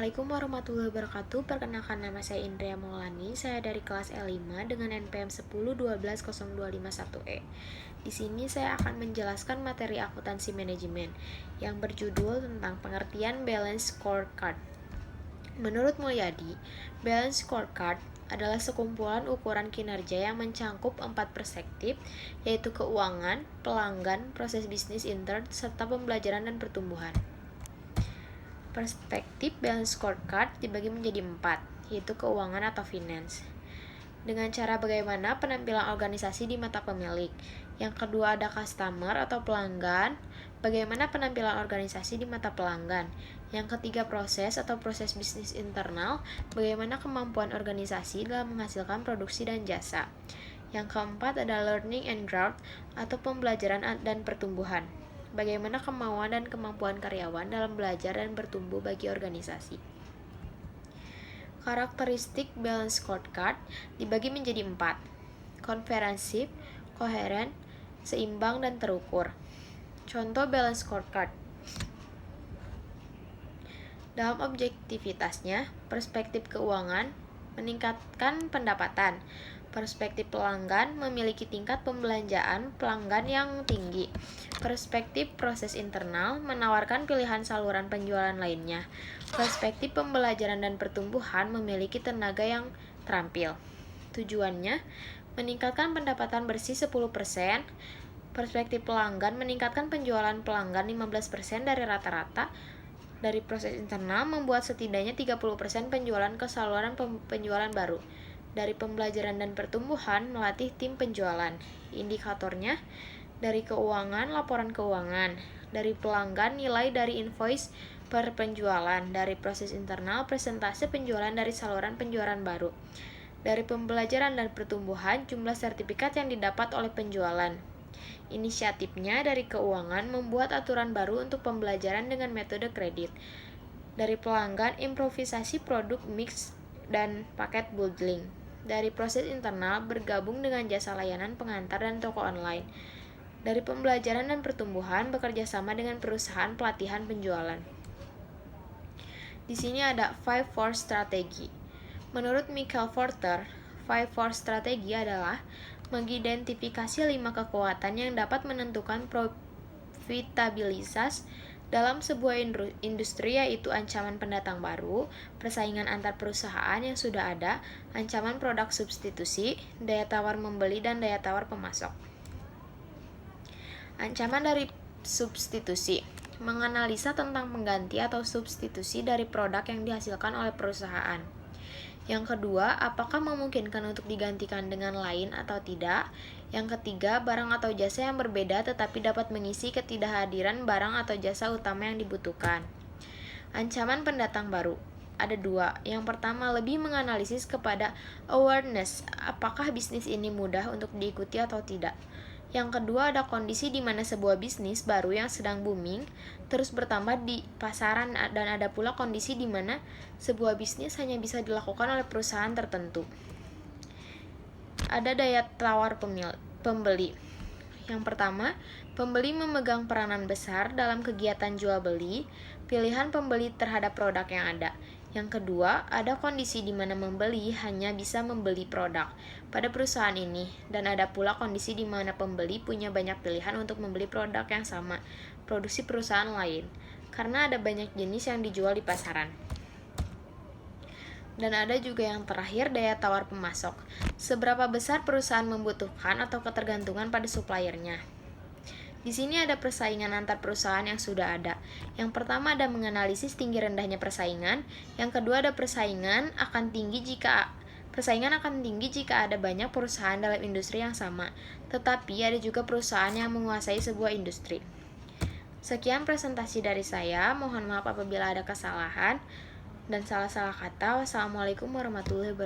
Assalamualaikum warahmatullahi wabarakatuh. Perkenalkan, nama saya Indria Maulani. Saya dari kelas L5 dengan NPM 10120251E. Di sini saya akan menjelaskan materi akuntansi manajemen yang berjudul tentang pengertian balance scorecard. Menurut Mulyadi, balance scorecard adalah sekumpulan ukuran kinerja yang mencangkup 4 perspektif, yaitu keuangan, pelanggan, proses bisnis intern, serta pembelajaran dan pertumbuhan. Perspektif balance scorecard dibagi menjadi 4, yaitu keuangan atau finance. Dengan cara bagaimana penampilan organisasi di mata pemilik. Yang kedua ada customer atau pelanggan, bagaimana penampilan organisasi di mata pelanggan. Yang ketiga proses atau proses bisnis internal, bagaimana kemampuan organisasi dalam menghasilkan produksi dan jasa. Yang keempat ada learning and growth atau pembelajaran dan pertumbuhan. Bagaimana kemauan dan kemampuan karyawan dalam belajar dan bertumbuh bagi organisasi. Karakteristik balance scorecard dibagi menjadi 4, komprehensif, koheren, seimbang, dan terukur. Contoh balance scorecard. Dalam objektivitasnya, perspektif keuangan meningkatkan pendapatan. Perspektif pelanggan memiliki tingkat pembelanjaan pelanggan yang tinggi. Perspektif proses internal menawarkan pilihan saluran penjualan lainnya. Perspektif pembelajaran dan pertumbuhan memiliki tenaga yang terampil. Tujuannya meningkatkan pendapatan bersih 10%. Perspektif pelanggan meningkatkan penjualan pelanggan 15% dari rata-rata. Dari proses internal membuat setidaknya 30% penjualan ke saluran penjualan baru. Dari pembelajaran dan pertumbuhan melatih tim penjualan. Indikatornya dari keuangan, laporan keuangan. Dari pelanggan, nilai dari invoice per penjualan. Dari proses internal, presentase penjualan dari saluran penjualan baru. Dari pembelajaran dan pertumbuhan, jumlah sertifikat yang didapat oleh penjualan. Inisiatifnya dari keuangan membuat aturan baru untuk pembelajaran dengan metode kredit. Dari pelanggan, improvisasi produk mix dan paket bundling. Dari proses internal, bergabung dengan jasa layanan pengantar dan toko online. Dari pembelajaran dan pertumbuhan, bekerja sama dengan perusahaan pelatihan penjualan. Di sini ada 5-4 strategi. Menurut Michael Porter, 5-4 strategi adalah mengidentifikasi 5 kekuatan yang dapat menentukan profitabilitas dalam sebuah industri, yaitu ancaman pendatang baru, persaingan antar perusahaan yang sudah ada, ancaman produk substitusi, daya tawar membeli, dan daya tawar pemasok. Ancaman dari substitusi menganalisa tentang pengganti atau substitusi dari produk yang dihasilkan oleh perusahaan. Yang kedua, apakah memungkinkan untuk digantikan dengan lain atau tidak? Yang ketiga, barang atau jasa yang berbeda tetapi dapat mengisi ketidakhadiran barang atau jasa utama yang dibutuhkan. Ancaman pendatang baru ada 2. Yang pertama, lebih menganalisis kepada awareness, apakah bisnis ini mudah untuk diikuti atau tidak. Yang kedua, ada kondisi di mana sebuah bisnis baru yang sedang booming terus bertambah di pasaran, dan ada pula kondisi di mana sebuah bisnis hanya bisa dilakukan oleh perusahaan tertentu. Ada daya tawar pembeli. Yang pertama, pembeli memegang peranan besar dalam kegiatan jual beli, pilihan pembeli terhadap produk yang ada. Yang kedua, ada kondisi di mana membeli hanya bisa membeli produk pada perusahaan ini, dan ada pula kondisi di mana pembeli punya banyak pilihan untuk membeli produk yang sama, produksi perusahaan lain, karena ada banyak jenis yang dijual di pasaran. Dan ada juga yang terakhir, daya tawar pemasok. Seberapa besar perusahaan membutuhkan atau ketergantungan pada suppliernya. Di sini ada persaingan antar perusahaan yang sudah ada. Yang pertama ada menganalisis tinggi rendahnya persaingan. Yang kedua ada persaingan akan tinggi jika ada banyak perusahaan dalam industri yang sama. Tetapi ada juga perusahaan yang menguasai sebuah industri. Sekian presentasi dari saya. Mohon maaf apabila ada kesalahan dan salah-salah kata. Wassalamualaikum warahmatullahi wabarakatuh.